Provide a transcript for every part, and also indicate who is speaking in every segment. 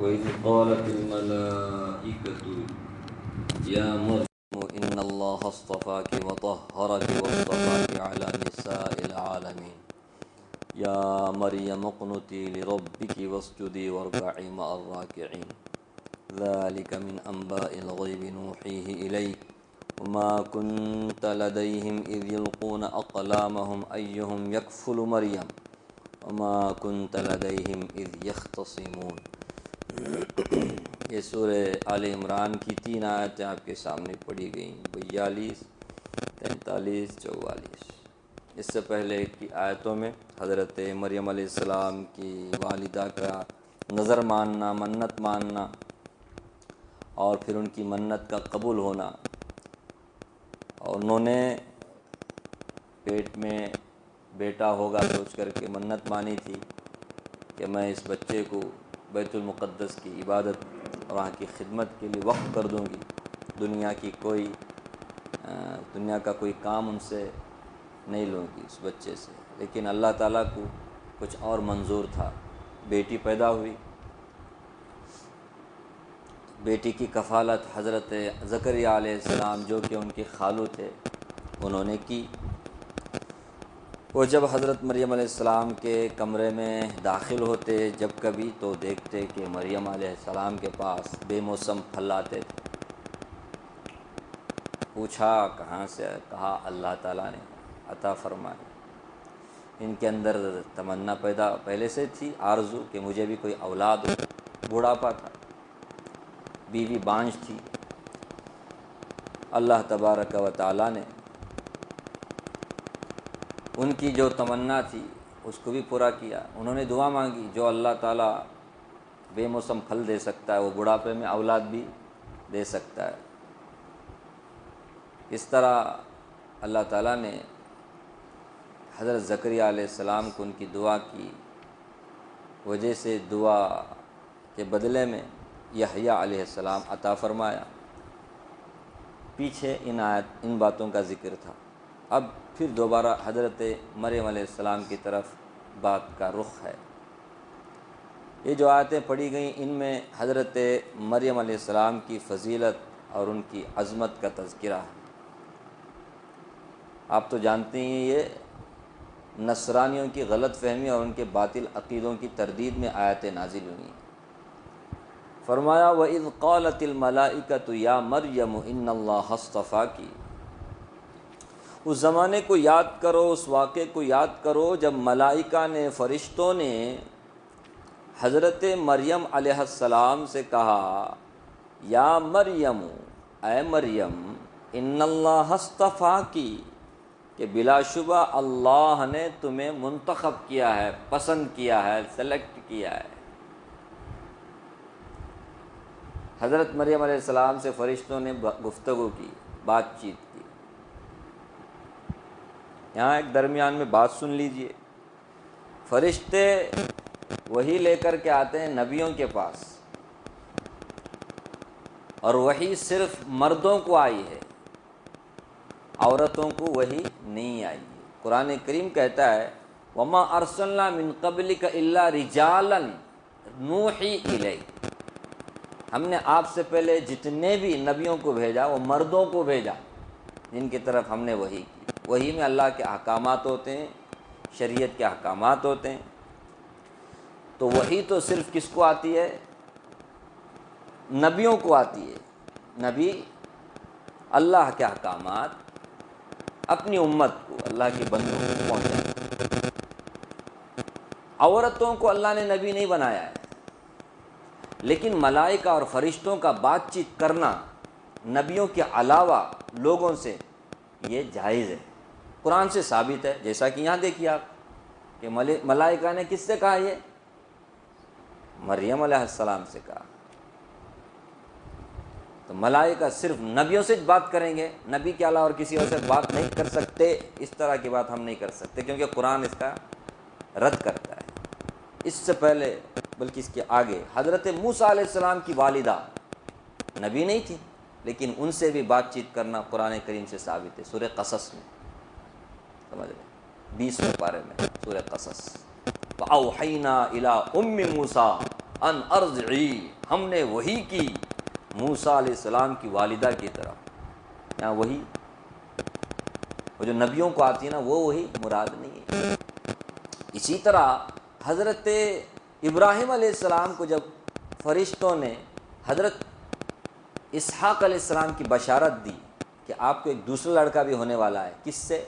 Speaker 1: وإذ قالت الملائكة يا مريم إن الله اصطفاك وطهرك واصطفاك على نساء العالمين يا مريم اقنتي لربك واسجدي واركعي مع الراكعين ذلك من أنباء الغيب نوحيه إليك وما كنت لديهم إذ يلقون أقلامهم أيهم يكفل مريم وما كنت لديهم إذ يختصمون۔ یہ سورہ آل عمران کی 3 آیتیں آپ کے سامنے پڑھی گئیں، 42، 43، 44۔ اس سے پہلے کی آیتوں میں حضرت مریم علیہ السلام کی والدہ کا نظر ماننا، منت ماننا، اور پھر ان کی منت کا قبول ہونا، اور انہوں نے پیٹ میں بیٹا ہوگا سوچ کر کے منت مانی تھی کہ میں اس بچے کو بیت المقدس کی عبادت اور وہاں کی خدمت کے لیے وقف کر دوں گی، دنیا کا کوئی کام ان سے نہیں لوں گی اس بچے سے۔ لیکن اللہ تعالیٰ کو کچھ اور منظور تھا، بیٹی پیدا ہوئی، بیٹی کی کفالت حضرت زکریا علیہ السلام جو کہ ان کے خالو تھے انہوں نے کی۔ وہ جب حضرت مریم علیہ السلام کے کمرے میں داخل ہوتے جب کبھی تو دیکھتے کہ مریم علیہ السلام کے پاس بے موسم پھل آتے تھے۔ پوچھا کہاں سے؟ کہا اللہ تعالیٰ نے عطا فرمائی۔ ان کے اندر تمنا پیدا پہلے سے تھی، آرزو کہ مجھے بھی کوئی اولاد ہو، بوڑھاپا تھا، بیوی بانجھ تھی۔ اللہ تبارک و تعالیٰ نے ان کی جو تمنا تھی اس کو بھی پورا کیا۔ انہوں نے دعا مانگی، جو اللہ تعالیٰ بے موسم پھل دے سکتا ہے وہ بڑھاپے میں اولاد بھی دے سکتا ہے۔ اس طرح اللہ تعالیٰ نے حضرت زکریا علیہ السلام کو ان کی دعا کی وجہ سے دعا کے بدلے میں یحییٰ علیہ السلام عطا فرمایا۔ پیچھے ان باتوں کا ذکر تھا۔ اب پھر دوبارہ حضرت مریم علیہ السلام کی طرف بات کا رخ ہے۔ یہ جو آیتیں پڑھی گئیں ان میں حضرت مریم علیہ السلام کی فضیلت اور ان کی عظمت کا تذکرہ ہے۔ آپ تو جانتے ہیں یہ نصرانیوں کی غلط فہمی اور ان کے باطل عقیدوں کی تردید میں آیتیں نازل ہوئی ہیں۔ فرمایا وَإِذْ قَالَتِ الْمَلَائِكَةُ يَا مَرْيَمُ إِنَّ اللَّهَ اصْطَفَاكِ۔ اس زمانے کو یاد کرو، اس واقعے کو یاد کرو جب ملائکہ نے، فرشتوں نے حضرت مریم علیہ السلام سے کہا یا مریم، اے مریم، ان اللہ اصطفاکی، کہ بلا شبہ اللہ نے تمہیں منتخب کیا ہے، پسند کیا ہے، سلیکٹ کیا ہے۔ حضرت مریم علیہ السلام سے فرشتوں نے گفتگو کی، بات چیت کی۔ یہاں ایک درمیان میں بات سن لیجئے۔ فرشتے وحی لے کر کے آتے ہیں نبیوں کے پاس، اور وحی صرف مردوں کو آئی ہے، عورتوں کو وحی نہیں آئی ہے۔ قرآن کریم کہتا ہے وَمَا أَرْسَلْنَا مِن قَبْلِكَ إِلَّا رِجَالًا نُوحِي إِلَيْهِ۔ ہم نے آپ سے پہلے جتنے بھی نبیوں کو بھیجا وہ مردوں کو بھیجا جن کی طرف ہم نے وحی کی۔ وحی میں اللہ کے احکامات ہوتے ہیں، شریعت کے احکامات ہوتے ہیں۔ تو وحی تو صرف کس کو آتی ہے؟ نبیوں کو آتی ہے۔ نبی اللہ کے احکامات اپنی امت کو، اللہ کے بندوں کو پہنچاتے ہیں۔ عورتوں کو اللہ نے نبی نہیں بنایا ہے، لیکن ملائکہ اور فرشتوں کا بات چیت کرنا نبیوں کے علاوہ لوگوں سے یہ جائز ہے، قرآن سے ثابت ہے۔ جیسا کہ یہاں دیکھیے آپ کہ ملائکہ نے کس سے کہا؟ یہ مریم علیہ السلام سے کہا۔ تو ملائکہ صرف نبیوں سے بات کریں گے، نبی کے علاوہ اور کسی اور سے بات نہیں کر سکتے، اس طرح کی بات ہم نہیں کر سکتے، کیونکہ قرآن اس کا رد کرتا ہے۔ اس سے پہلے بلکہ اس کے آگے حضرت موسیٰ علیہ السلام کی والدہ نبی نہیں تھی، لیکن ان سے بھی بات چیت کرنا قرآن کریم سے ثابت ہے۔ سورہ قصص میں، سمجھ لیں 20ویں پارے میں سورہ قصص، فَأَوْحَيْنَا إِلَىٰ أُمِّ مُوسَىٰ، ان ارضعی، ہم نے وحی کی موسیٰ علیہ السلام کی والدہ کی طرف۔ یہاں وحی وہ جو نبیوں کو آتی ہے نا، وہ وحی مراد نہیں ہے۔ اسی طرح حضرت ابراہیم علیہ السلام کو جب فرشتوں نے حضرت اسحاق علیہ السلام کی بشارت دی کہ آپ کو ایک دوسرا لڑکا بھی ہونے والا ہے، کس سے؟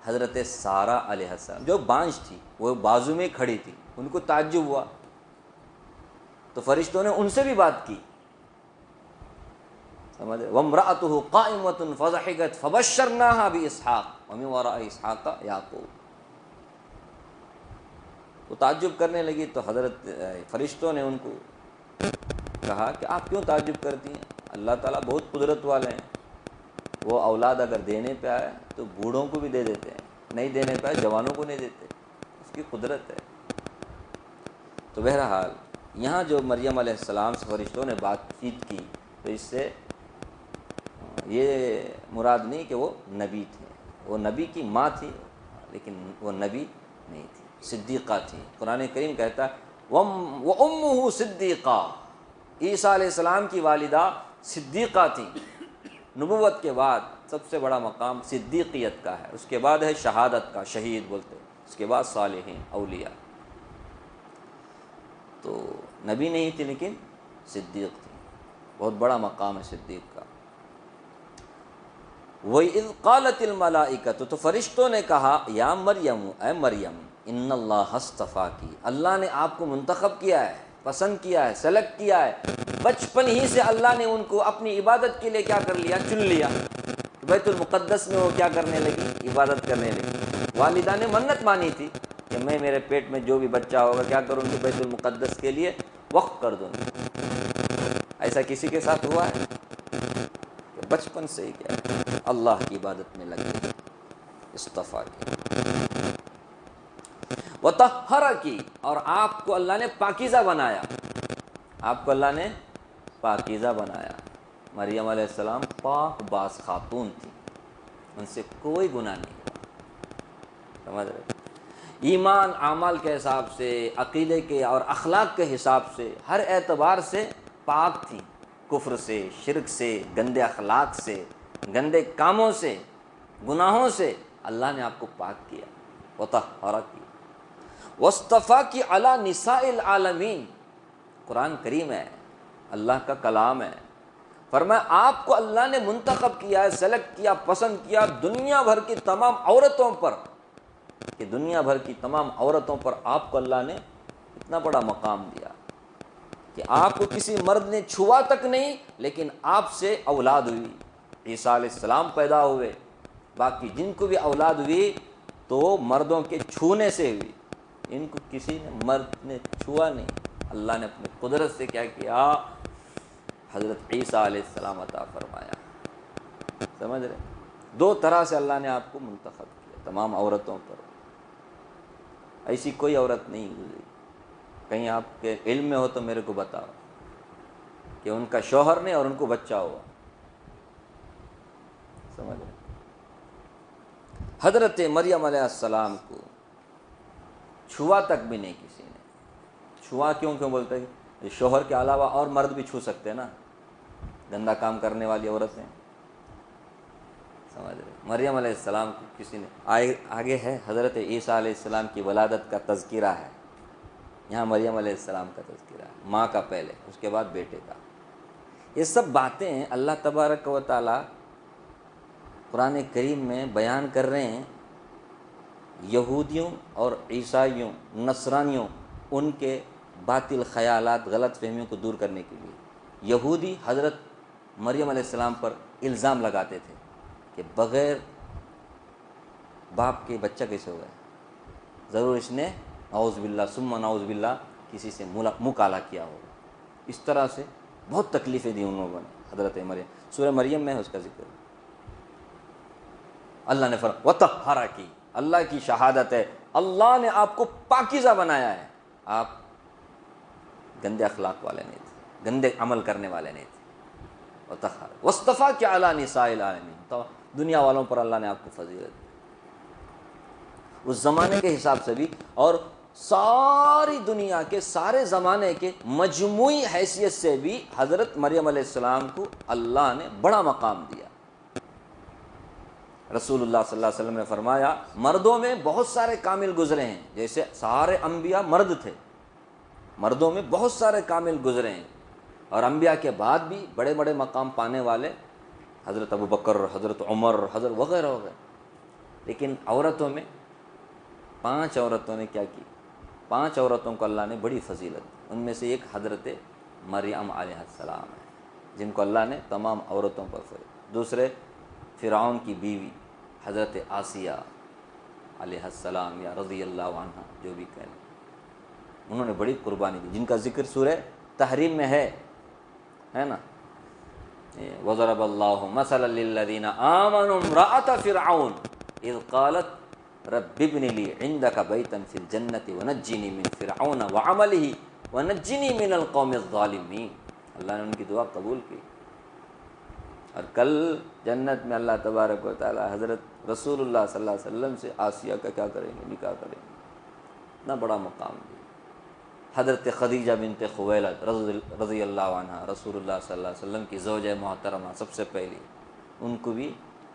Speaker 1: حضرت سارہ علیہ السلام، جو بانجھ تھی، وہ بازو میں کھڑی تھی، ان کو تعجب ہوا تو فرشتوں نے ان سے بھی بات کی، سمجھ رہے؟ وامرأتہ قائمۃ فضحکت فبشرناہا باسحاق ومن وراء اسحاق یعقوب۔ وہ تعجب کرنے لگی تو حضرت فرشتوں نے ان کو کہا کہ آپ کیوں تعجب کرتی ہیں؟ اللہ تعالیٰ بہت قدرت والے ہیں، وہ اولاد اگر دینے پہ آئے تو بوڑھوں کو بھی دے دیتے ہیں، نہیں دینے پہ آئے جوانوں کو نہیں دیتے، اس کی قدرت ہے۔ تو بہرحال یہاں جو مریم علیہ السلام سے فرشتوں نے بات چیت کی تو اس سے یہ مراد نہیں کہ وہ نبی تھے، وہ نبی کی ماں تھی لیکن وہ نبی نہیں تھی، صدیقہ تھی۔ قرآن کریم کہتا ہے وَأُمُّهُ صِدِّيقَةٌ، عیسیٰ علیہ السلام کی والدہ صدیقہ تھیں۔ نبوت کے بعد سب سے بڑا مقام صدیقیت کا ہے، اس کے بعد ہے شہادت کا، شہید بولتے، اس کے بعد صالحین، اولیاء۔ تو نبی نہیں تھی لیکن صدیق تھی، بہت بڑا مقام ہے صدیق کا۔ وَإِذْ قَالَتِ الْمَلَائِكَةُ، تو فرشتوں نے کہا یا مریم، اے مریم، ان اللہ اصطفاکی، اللہ نے آپ کو منتخب کیا ہے، پسند کیا ہے، سلیکٹ کیا ہے۔ بچپن ہی سے اللہ نے ان کو اپنی عبادت کے لیے کیا کر لیا؟ چن لیا۔ بیت المقدس میں وہ کیا کرنے لگی؟ عبادت کرنے لگی۔ والدہ نے منت مانی تھی کہ میں میرے پیٹ میں جو بھی بچہ ہوگا کیا کروں گی؟ بیت المقدس کے لیے وقف کر دوں گی۔ ایسا کسی کے ساتھ ہوا ہے؟ کہ بچپن سے ہی کیا اللہ کی عبادت میں لگے، اصطفیٰ کی، وطہرکی، اور آپ کو اللہ نے پاکیزہ بنایا، آپ کو اللہ نے پاکیزہ بنایا۔ مریم علیہ السلام پاک باز خاتون تھی، ان سے کوئی گناہ نہیں ہوا، سمجھ رہے؟ ایمان اعمال کے حساب سے، عقیدے کے اور اخلاق کے حساب سے، ہر اعتبار سے پاک تھی، کفر سے، شرک سے، گندے اخلاق سے، گندے کاموں سے، گناہوں سے اللہ نے آپ کو پاک کیا، وطہرکی، واصطفاکی علی نساء العالمین۔ قرآن کریم ہے، اللہ کا کلام ہے، فرمایا آپ کو اللہ نے منتخب کیا ہے، سلیکٹ کیا، پسند کیا دنیا بھر کی تمام عورتوں پر، کہ دنیا بھر کی تمام عورتوں پر آپ کو اللہ نے اتنا بڑا مقام دیا کہ آپ کو کسی مرد نے چھوا تک نہیں، لیکن آپ سے اولاد ہوئی، عیسیٰ علیہ السلام پیدا ہوئے، باقی جن کو بھی اولاد ہوئی تو مردوں کے چھونے سے ہوئی، ان کو کسی نے مرد نے چھوا نہیں، اللہ نے اپنی قدرت سے کیا کیا؟ حضرت عیسیٰ علیہ السلام عطا فرمایا، سمجھ رہے؟ دو طرح سے اللہ نے آپ کو منتخب کیا تمام عورتوں پر، ایسی کوئی عورت نہیں گزری۔ کہیں آپ کے علم میں ہو تو میرے کو بتاؤ کہ ان کا شوہر نہیں اور ان کو بچہ ہوا، سمجھ رہے؟ حضرت مریم علیہ السلام کو چھوا تک بھی نہیں کسی نے، چھوا کیوں بولتے ہیں؟ یہ شوہر کے علاوہ اور مرد بھی چھو سکتے ہیں نا، گندا کام کرنے والی عورتیں، سمجھ رہے؟ مریم علیہ السلام کو کسی نے، آگے ہے حضرت عیسیٰ علیہ السلام کی ولادت کا تذکرہ ہے، یہاں مریم علیہ السلام کا تذکرہ ہے، ماں کا پہلے، اس کے بعد بیٹے کا۔ یہ سب باتیں اللہ تبارک و تعالی قرآن کریم میں بیان کر رہے ہیں، یہودیوں اور عیسائیوں، نصرانیوں، ان کے باطل خیالات، غلط فہمیوں کو دور کرنے کے لیے۔ یہودی حضرت مریم علیہ السلام پر الزام لگاتے تھے کہ بغیر باپ کے بچہ کیسے ہو گیا، ضرور اس نے نعوذ باللہ ثم نعوذ باللہ کسی سے منہ کالا کیا ہو، اس طرح سے بہت تکلیفیں دی ان لوگوں نے حضرت مریم۔ سورہ مریم میں ہے اس کا ذکر، اللہ نے فرمایا وطہرکی، اللہ کی شہادت ہے اللہ نے آپ کو پاکیزہ بنایا ہے، آپ گندے اخلاق والے نہیں تھے، گندے عمل کرنے والے نہیں تھے، وطہر واصطفاکی علی نساء العالمین، تو دنیا والوں پر اللہ نے آپ کو فضیلت دی، اس زمانے کے حساب سے بھی، اور ساری دنیا کے سارے زمانے کے مجموعی حیثیت سے بھی حضرت مریم علیہ السلام کو اللہ نے بڑا مقام دیا۔ رسول اللہ صلی اللہ علیہ وسلم نے فرمایا مردوں میں بہت سارے کامل گزرے ہیں، جیسے سارے انبیاء مرد تھے، مردوں میں بہت سارے کامل گزرے ہیں، اور انبیاء کے بعد بھی بڑے بڑے مقام پانے والے حضرت ابو بکر، حضرت عمر، حضرت وغیرہ وغیرہ، لیکن عورتوں میں 5 عورتوں نے کیا کی؟ 5 عورتوں کو اللہ نے بڑی فضیلت دی، ان میں سے ایک حضرت مریم علیہ السلام ہے، جن کو اللہ نے تمام عورتوں پر فضیلت۔ دوسرے فرعون کی بیوی حضرت آسیہ علیہ السلام یا رضی اللہ عنہ، جو بھی کہیں، انہوں نے بڑی قربانی دی، جن کا ذکر سورہ تحریم میں ہے نا، وضرب اللہ مثلا للذین آمنوا امرأة فرعون اذ قالت رب ابن لی عندک بیتا فی الجنۃ ونجنی من فرعون وعملہ ونجنی من القوم الظالمین۔ اللہ نے ان کی دعا قبول کی، اور کل جنت میں اللہ تبارک و تعالی حضرت رسول اللہ صلی اللہ علیہ وسلم سے آسیہ کا کیا کریں گے؟ نکاح کریں گے، اتنا بڑا مقام دیا۔ حضرت خدیجہ بنت خویلد رضی اللہ عنہ، رسول اللہ صلی اللہ علیہ وسلم کی زوجہ محترمہ سب سے پہلی، ان کو بھی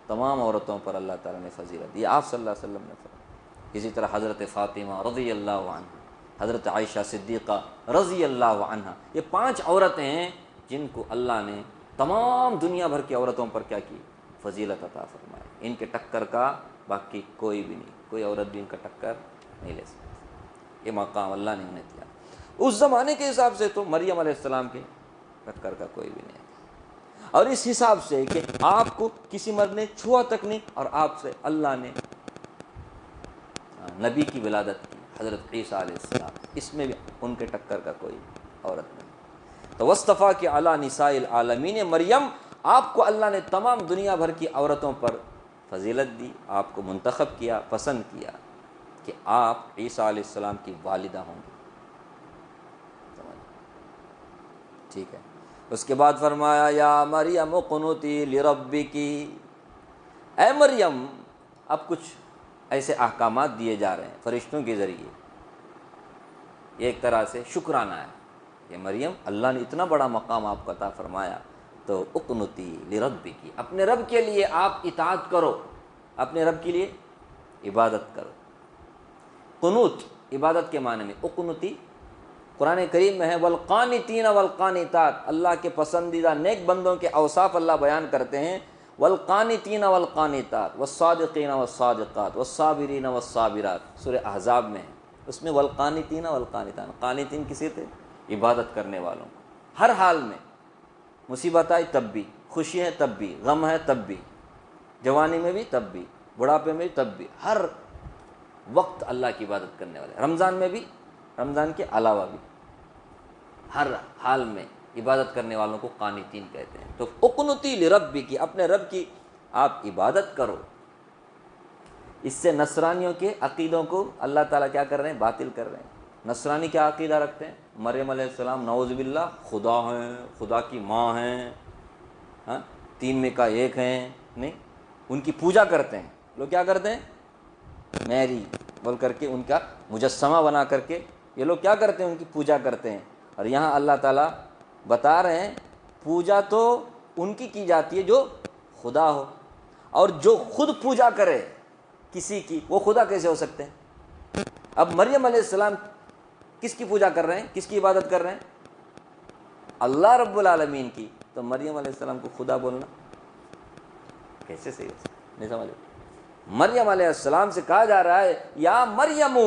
Speaker 1: تمام عورتوں پر اللہ تعالیٰ نے فضیلت دی، آپ صلی اللہ علیہ وسلم نے فرمایا۔ اسی طرح حضرت فاطمہ رضی اللہ عنہ، حضرت عائشہ صدیقہ رضی اللہ عنہ، یہ 5 عورتیں ہیں جن کو اللہ نے تمام دنیا بھر کی عورتوں پر کیا کی؟ فضیلت عطا فرمائی۔ ان کے ٹکر کا باقی کوئی بھی نہیں، کوئی عورت بھی ان کا ٹکر نہیں لے سکتی، یہ مقام اللہ نے انہیں دیا۔ اس زمانے کے حساب سے تو مریم علیہ السلام کے ٹکر کا کوئی بھی نہیں ہے، اور اس حساب سے کہ آپ کو کسی مرد نے چھوا تک نہیں، اور آپ سے اللہ نے نبی کی ولادت کی، حضرت عیسیٰ علیہ السلام، اس میں بھی ان کے ٹکر کا کوئی عورت نہیں۔ تو وصطفیٰ کی علی نساء العالمین، مریم آپ کو اللہ نے تمام دنیا بھر کی عورتوں پر فضیلت دی، آپ کو منتخب کیا، پسند کیا کہ آپ عیسیٰ علیہ السلام کی والدہ ہوں گی، ٹھیک ہے۔ اس کے بعد فرمایا یا مریم اقنتی لربکی، اے مریم، اب کچھ ایسے احکامات دیے جا رہے ہیں فرشتوں کے ذریعے، یہ ایک طرح سے شکرانہ ہے کہ مریم اللہ نے اتنا بڑا مقام آپ کو عطا فرمایا، تو اقنتی لربکی، اپنے رب کے لیے آپ اطاعت کرو، اپنے رب کے لیے عبادت کرو۔ قنوت عبادت کے معنی میں، اقنتی قرآن کریم میں ہے والقانتین والقانتات، اللہ کے پسندیدہ نیک بندوں کے اوصاف اللہ بیان کرتے ہیں، والقانتین والقانتات والصادقین والصادقات والصابرین والصابرات، سورہ احزاب میں ہے، اس میں والقانتین والقانتات، قانتین کسی تھے؟ عبادت کرنے والوں کو، ہر حال میں، مصیبت آئی تب بھی، خوشی ہے تب بھی، غم ہے تب بھی، جوانی میں بھی تب بھی، بڑھاپے میں بھی تب بھی، ہر وقت اللہ کی عبادت کرنے والے، رمضان میں بھی، رمضان کے علاوہ بھی، ہر حال میں عبادت کرنے والوں کو قانتین کہتے ہیں۔ تو اقنتی لربکی، اپنے رب کی آپ عبادت کرو۔ اس سے نصرانیوں کے عقیدوں کو اللہ تعالیٰ کیا کر رہے ہیں؟ باطل کر رہے ہیں۔ نصرانی کیا عقیدہ رکھتے ہیں؟ مریم علیہ السلام نعوذ باللہ خدا ہیں، خدا کی ماں ہیں، ہاں 3 میں کا 1 ہیں، نہیں، ان کی پوجا کرتے ہیں لوگ، کیا کرتے ہیں؟ میری بول کر کے ان کا مجسمہ بنا کر کے یہ لوگ کیا کرتے ہیں؟ ان کی پوجا کرتے ہیں۔ اور یہاں اللہ تعالیٰ بتا رہے ہیں پوجا تو ان کی جاتی ہے جو خدا ہو، اور جو خود پوجا کرے کسی کی، وہ خدا کیسے ہو سکتے ہیں؟ اب مریم علیہ السلام کس کی پوجا کر رہے ہیں؟ کس کی عبادت کر رہے ہیں؟ اللہ رب العالمین کی، تو مریم علیہ السلام کو خدا بولنا کیسے صحیح ہے؟ نہیں سمجھے؟ مریم علیہ السلام سے کہا جا رہا ہے یا مریم،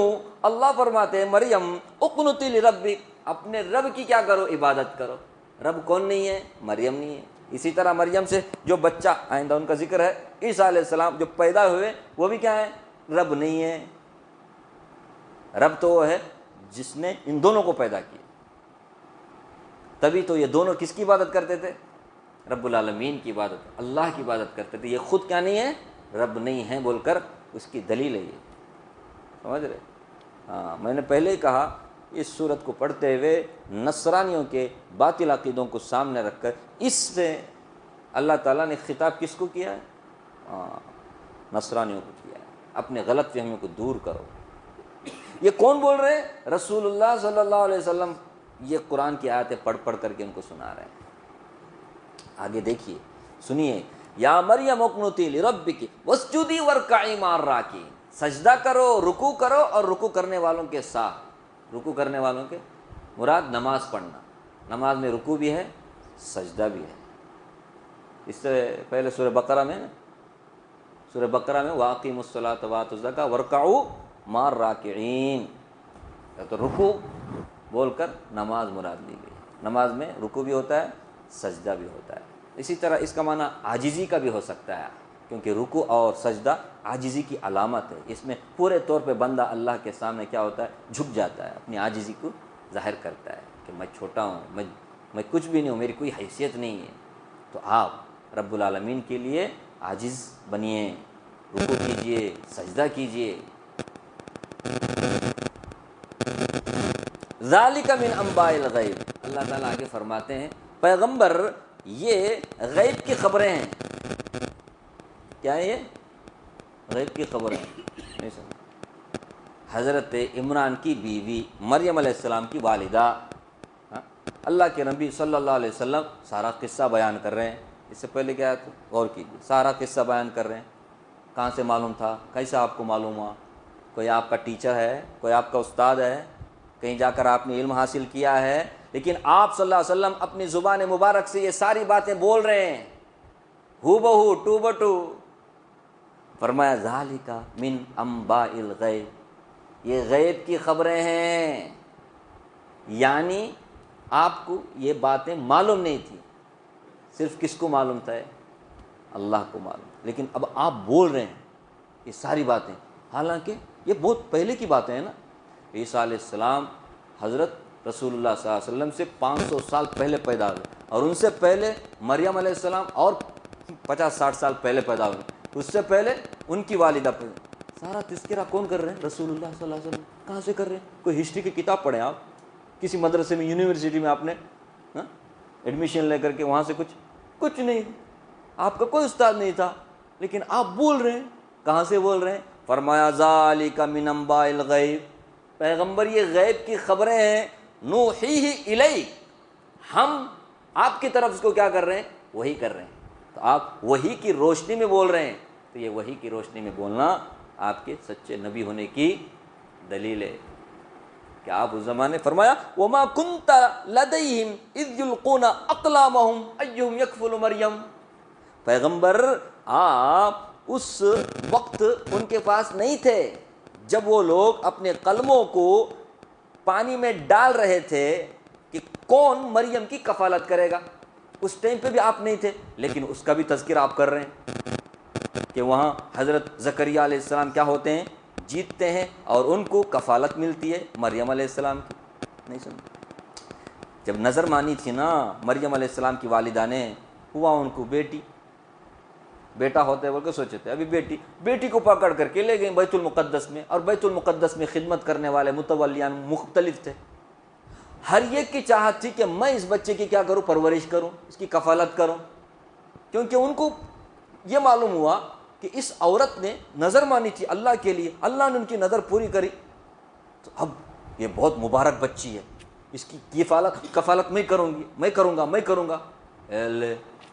Speaker 1: اللہ فرماتے ہیں مریم اقنتی لربک، اپنے رب کی کیا کرو؟ عبادت کرو۔ رب کون نہیں ہے؟ مریم نہیں ہے۔ اسی طرح مریم سے جو بچہ آئندہ ان کا ذکر ہے، عیسیٰ علیہ السلام جو پیدا ہوئے، وہ بھی کیا ہے؟ رب نہیں ہے۔ رب تو وہ ہے جس نے ان دونوں کو پیدا کیا، تبھی تو یہ دونوں کس کی عبادت کرتے تھے؟ رب العالمین کی عبادت، اللہ کی عبادت کرتے تھے۔ یہ خود کیا نہیں ہے؟ رب نہیں ہے بول کر اس کی دلیل ہے یہ، سمجھ رہے؟ ہاں، میں نے پہلے ہی کہا اس صورت کو پڑھتے ہوئے نصرانیوں کے باطل عقیدوں کو سامنے رکھ کر اس سے اللہ تعالیٰ نے خطاب کس کو کیا ہے؟ نصرانیوں کو کیا ہے، اپنے غلط فہمیوں کو دور کرو، یہ کون بول رہے ہیں؟ رسول اللہ صلی اللہ علیہ وسلم یہ قرآن کی آیتیں پڑھ پڑھ کر کے ان کو سنا رہے ہیں۔ آگے دیکھیے، سنیے، یا مریم اقنتی لربک واسجدی وارکعی مع الراکعین، سجدہ کرو، رکوع کرو اور رکوع کرنے والوں کے ساتھ۔ رکوع کرنے والوں کے مراد نماز پڑھنا، نماز میں رکوع بھی ہے، سجدہ بھی ہے۔ اس سے پہلے سورہ بقرہ میں وَأَقِیمُوا الصَّلَاةَ وَآتُوا الزَّکَاةَ وَارْکَعُوا مع الراکعین، تو رکوع بول کر نماز مراد لی گئی۔ نماز میں رکوع بھی ہوتا ہے، سجدہ بھی ہوتا ہے۔ اسی طرح اس کا معنی عاجزی کا بھی ہو سکتا ہے، کیونکہ رکوع اور سجدہ عاجزی کی علامت ہے۔ اس میں پورے طور پہ بندہ اللہ کے سامنے کیا ہوتا ہے؟ جھک جاتا ہے، اپنی عاجزی کو ظاہر کرتا ہے کہ میں چھوٹا ہوں، میں کچھ بھی نہیں ہوں، میری کوئی حیثیت نہیں ہے۔ تو آپ رب العالمین کے لیے عاجز بنیے، رکوع کیجئے، سجدہ کیجئے۔ ذالک من انباء الغیب، اللہ تعالیٰ آگے فرماتے ہیں پیغمبر یہ غیب کی خبریں ہیں۔ کیا ہے یہ؟ غیب کی خبریں ہیں، نہیں سمجھ؟ حضرت عمران کی بیوی مریم علیہ السلام کی والدہ، اللہ کے نبی صلی اللہ علیہ وسلم سارا قصہ بیان کر رہے ہیں۔ اس سے پہلے کیا ہے؟ غور کیجیے، سارا قصہ بیان کر رہے ہیں۔ کہاں سے معلوم تھا؟ کیسا آپ کو معلوم ہوا؟ کوئی آپ کا ٹیچر ہے، کوئی آپ کا استاد ہے، کہیں جا کر آپ نے علم حاصل کیا ہے، لیکن آپ صلی اللہ علیہ وسلم اپنی زبان مبارک سے یہ ساری باتیں بول رہے ہیں، ہو بہو ٹو بٹو۔ فرمایا ذالک من انباء الغیب، یہ غیب کی خبریں ہیں، یعنی آپ کو یہ باتیں معلوم نہیں تھی۔ صرف کس کو معلوم تھا؟ اللہ کو معلوم، لیکن اب آپ بول رہے ہیں یہ ساری باتیں، حالانکہ یہ بہت پہلے کی باتیں ہیں نا۔ عیسیٰ علیہ السلام حضرت رسول اللہ صلی اللہ علیہ وسلم سے 500 سال پہلے پیدا ہوئے، اور ان سے پہلے مریم علیہ السلام اور 50-60 سال پہلے پیدا ہوئے، اس سے پہلے ان کی والدہ پیدا۔ سارا تذکرہ کون کر رہے ہیں؟ رسول اللہ صلی اللہ علیہ وسلم۔ کہاں سے کر رہے ہیں؟ کوئی ہسٹری کی کتاب پڑھیں آپ، کسی مدرسے میں، یونیورسٹی میں آپ نے ایڈمیشن لے کر کے وہاں سے کچھ نہیں، آپ کا کوئی استاد نہیں تھا، لیکن آپ بول رہے ہیں۔ کہاں سے بول رہے ہیں؟ فرمایا ذالک من انباء الغیب، پیغمبر یہ غیب کی خبریں ہیں، نوحیہ الیک، ہم آپ کی طرف اس کو کیا کر رہے ہیں؟ وحی کر رہے ہیں۔ تو آپ وحی کی روشنی میں بول رہے ہیں، تو یہ وحی کی روشنی میں بولنا آپ کے سچے نبی ہونے کی دلیل ہے کہ آپ اس زمانے، فرمایا وما کنت لدیہم اذ یلقون اقلامہم ایہم یکفل مریم، پیغمبر آپ اس وقت ان کے پاس نہیں تھے جب وہ لوگ اپنے قلموں کو پانی میں ڈال رہے تھے کہ کون مریم کی کفالت کرے گا۔ اس ٹائم پہ بھی آپ نہیں تھے، لیکن اس کا بھی تذکرہ آپ کر رہے ہیں کہ وہاں حضرت زکریہ علیہ السلام کیا ہوتے ہیں؟ جیتتے ہیں، اور ان کو کفالت ملتی ہے مریم علیہ السلام کی۔ نہیں سن؟ جب نظر مانی تھی نا مریم علیہ السلام کی والدہ نے، ہوا ان کو بیٹا ہوتا ہے بول کے سوچے تھے، ابھی بیٹی کو پکڑ کر کے لے گئے بیت المقدس میں، اور بیت المقدس میں خدمت کرنے والے متولیان مختلف تھے۔ ہر ایک کی چاہت تھی کہ میں اس بچے کی کیا کروں؟ پرورش کروں، اس کی کفالت کروں، کیونکہ ان کو یہ معلوم ہوا کہ اس عورت نے نظر مانی تھی اللہ کے لیے، اللہ نے ان کی نظر پوری کری، تو اب یہ بہت مبارک بچی ہے، اس کی کفالت میں کروں گا۔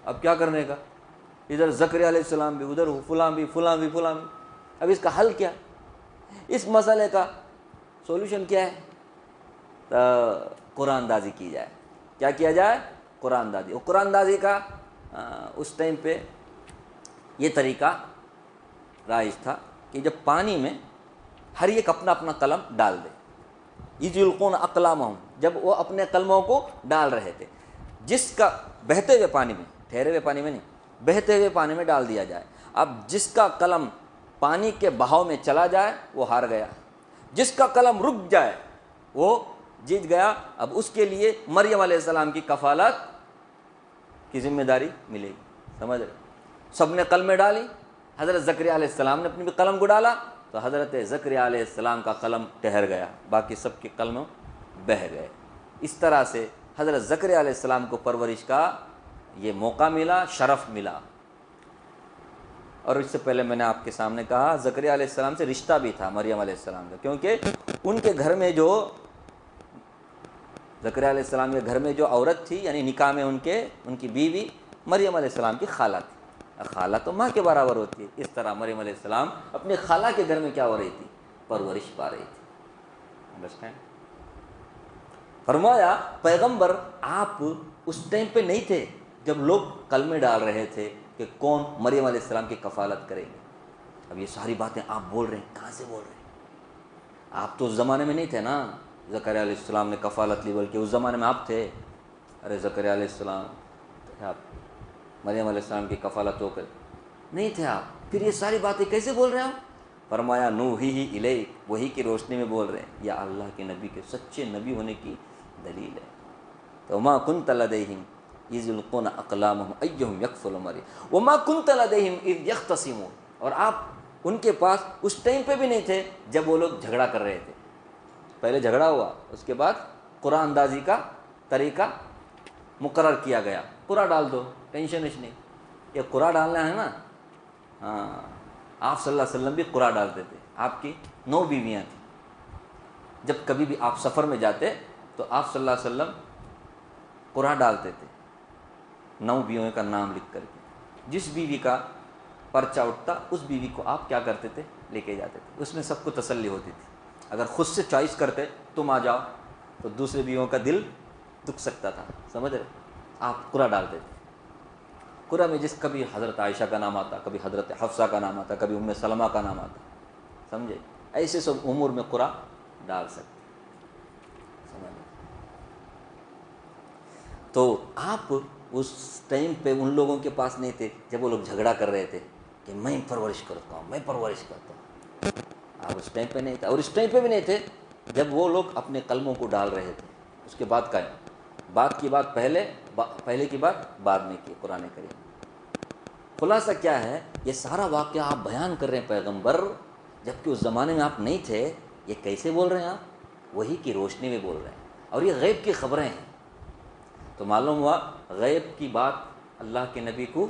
Speaker 1: اب کیا کرنے کا؟ ادھر زکریا علیہ السلام بھی، ادھر فلاں بھی۔ اب اس کا حل کیا؟ اس مسئلے کا سولوشن کیا ہے؟ قرآن اندازی کی جائے۔ کیا کیا جائے؟ قرآن اندازی۔ اور قرآن اندازی کا اس ٹائم پہ یہ طریقہ رائج تھا کہ جب پانی میں ہر ایک اپنا اپنا قلم ڈال دے، اذ یلقون اقلامہم، جب وہ اپنے قلموں کو ڈال رہے تھے، جس کا بہتے ہوئے پانی میں، ٹھہرے ہوئے پانی میں نہیں، بہتے ہوئے پانی میں ڈال دیا جائے۔ اب جس کا قلم پانی کے بہاؤ میں چلا جائے وہ ہار گیا، جس کا قلم رک جائے وہ جیت گیا۔ اب اس کے لیے مریم علیہ السلام کی کفالت کی ذمہ داری ملے گی، سمجھ رہے؟ سب نے قلمیں ڈالی، حضرت زکریا علیہ السلام نے اپنی بھی قلم کو ڈالا، تو حضرت زکریا علیہ السلام کا قلم ٹھہر گیا، باقی سب کے قلم بہہ گئے۔ اس طرح سے حضرت زکریا علیہ السلام کو پرورش کا یہ موقع ملا، شرف ملا۔ اور اس سے پہلے میں نے آپ کے سامنے کہا زکریا علیہ السلام سے رشتہ بھی تھا مریم علیہ السلام کا، کیونکہ ان کے گھر میں جو زکریا علیہ السلام کے گھر میں جو عورت تھی، یعنی نکاح میں ان کی بیوی مریم علیہ السلام کی خالہ تھی. خالہ تو ماں کے برابر ہوتی ہے، اس طرح مریم علیہ السلام اپنے خالہ کے گھر میں کیا ہو رہی تھی؟ پرورش پا رہی تھی. انڈرسٹینڈ؟ فرمایا پیغمبر آپ اس ٹائم پہ نہیں تھے جب لوگ کلمے ڈال رہے تھے کہ کون مریم علیہ السلام کی کفالت کریں گے. اب یہ ساری باتیں آپ بول رہے ہیں، کہاں سے بول رہے ہیں؟ آپ تو اس زمانے میں نہیں تھے نا زکریا علیہ السلام نے کفالت لی، بلکہ اس زمانے میں آپ تھے. ارے زکریا علیہ السلام آپ مریم علیہ السلام کی کفالت ہو کر نہیں تھے آپ، پھر یہ ساری باتیں کیسے بول رہے ہیں آپ؟ فرمایا نوحی الیک، وہی کی روشنی میں بول رہے ہیں، یا اللہ کے نبی کے سچے نبی ہونے کی دلیل ہے. تو وما کنت لدیہم اذ یلقون اقلامہم ایہم یکفل مریم وما کنت لدیہم اذ یختصمون، اور آپ ان کے پاس اس ٹائم پہ بھی نہیں تھے جب وہ لوگ جھگڑا کر رہے تھے. پہلے جھگڑا ہوا، اس کے بعد قرآن اندازی کا طریقہ مقرر کیا گیا، قرآن ڈال دو، ٹینشن نہیں. یہ قرآن ڈالنا ہے نا. ہاں، آپ صلی اللہ علیہ وسلم بھی قرآن ڈالتے تھے. آپ کی 9 بیویاں تھیں. جب کبھی بھی آپ سفر میں جاتے تو آپ صلی اللہ علیہ وسلم قرآن ڈالتے تھے 9 بیویوں کا نام لکھ کر کے. جس بیوی کا پرچہ اٹھتا اس بیوی کو آپ کیا کرتے تھے؟ لے کے جاتے تھے. اس میں سب کو تسلی ہوتی تھی. اگر خود سے چوائس کرتے تم آ جاؤ تو دوسرے بیویوں کا دل دکھ سکتا تھا. سمجھ رہے؟ آپ قرآن ڈالتے تھے. قرآن میں جس کبھی حضرت عائشہ کا نام آتا، کبھی حضرت حفصہ کا نام آتا، کبھی ام سلمہ کا نام آتا. سمجھے؟ ایسے سب امور میں قرآن ڈال سکتے. سمجھ؟ تو آپ اس ٹائم پہ ان لوگوں کے پاس نہیں تھے جب وہ لوگ جھگڑا کر رہے تھے کہ میں پرورش کرتا ہوں، میں پرورش کرتا ہوں. آپ اس ٹائم پہ نہیں تھے، اور اس ٹائم پہ بھی نہیں تھے جب وہ لوگ اپنے قلموں کو ڈال رہے تھے. اس کے بعد کا بات کی بات پہلے کی بات بعد میں کی قرآن کریم. خلاصہ کیا ہے؟ یہ سارا واقعہ آپ بیان کر رہے ہیں پیغمبر، جبکہ اس زمانے میں آپ نہیں تھے. یہ کیسے بول رہے ہیں آپ؟ وہی کی روشنی میں بول رہے ہیں، اور یہ غیب کی خبریں ہیں. تو معلوم ہوا غیب کی بات اللہ کے نبی کو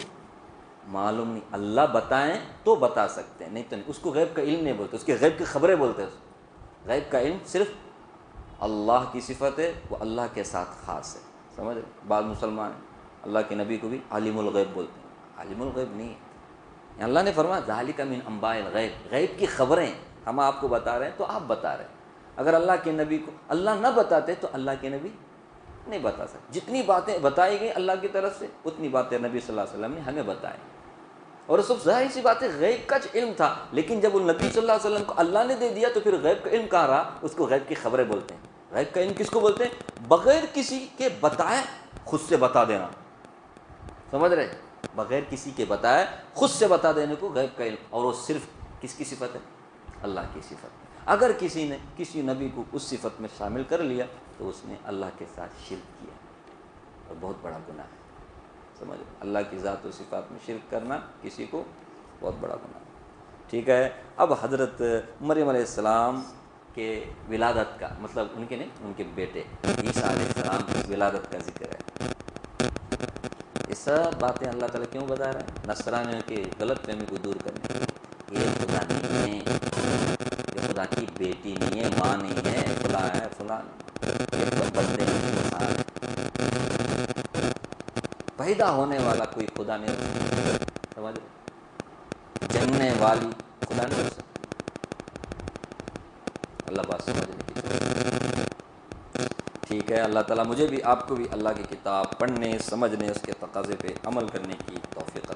Speaker 1: معلوم نہیں. اللہ بتائیں تو بتا سکتے ہیں، نہیں تو نہیں. اس کو غیب کا علم نہیں بولتے، اس کے غیب کی خبریں بولتے ہیں. غیب کا علم صرف اللہ کی صفت ہے، وہ اللہ کے ساتھ خاص ہے. سمجھ رہے؟ بعض مسلمان اللہ کے نبی کو بھی عالم الغیب بولتے ہیں. عالم الغیب نہیں ہے. اللہ نے فرمایا ذالک من انباء الغیب، غیب کی خبریں ہم آپ کو بتا رہے ہیں تو آپ بتا رہے ہیں. اگر اللہ کے نبی کو اللہ نہ بتاتے تو اللہ کے نبی نہیں بتا سکتے. جتنی باتیں بتائی گئی اللہ کی طرف سے اتنی باتیں نبی صلی اللہ علیہ وسلم نے ہمیں بتائیں. اور سب ظاہر سی باتیں غیب کا علم تھا، لیکن جب وہ نبی صلی اللہ علیہ وسلم کو اللہ نے دے دیا تو پھر غیب کا علم کہاں رہا؟ اس کو غیب کی خبریں بولتے ہیں. غیب کا علم کس کو بولتے ہیں؟ بغیر کسی کے بتائے خود سے بتا دینا. سمجھ رہے؟ بغیر کسی کے بتائے خود سے بتا دینے کو غیب کا علم. اور وہ صرف کس کی صفت ہے؟ اللہ کی صفت. اگر کسی نے کسی نبی کو اس صفت میں شامل کر لیا تو اس نے اللہ کے ساتھ شرک کیا، اور بہت بڑا گناہ ہے. سمجھ؟ اللہ کی ذات و صفات میں شرک کرنا کسی کو بہت بڑا گناہ ہے. ٹھیک ہے. اب حضرت مریم علیہ السلام کے ولادت کا مطلب ان کے نہیں، ان کے بیٹے عیسیٰ علیہ السلام کی ولادت کا ذکر ہے. یہ سب باتیں اللہ تعالیٰ کیوں بتا رہا ہے؟ نصرانیوں کی غلط فہمی کو دور کرنے کے لیے. یہ خدا نہیں ہے، یہ خدا کی بیٹی نہیں ہے، ماں نہیں ہے، خدا ہے فلاں. یہ تو بندے انسان ہے. پیدا ہونے والا کوئی خدا نہیں ہو سکتا. سمجھ؟ جننے والی خدا نہیں ہو سکتی. اللہ بات سمجھنے کی ضرورت. ٹھیک ہے. اللہ تعالیٰ مجھے بھی آپ کو بھی اللہ کی کتاب پڑھنے، سمجھنے، اس کے تقاضے پہ عمل کرنے کی توفیق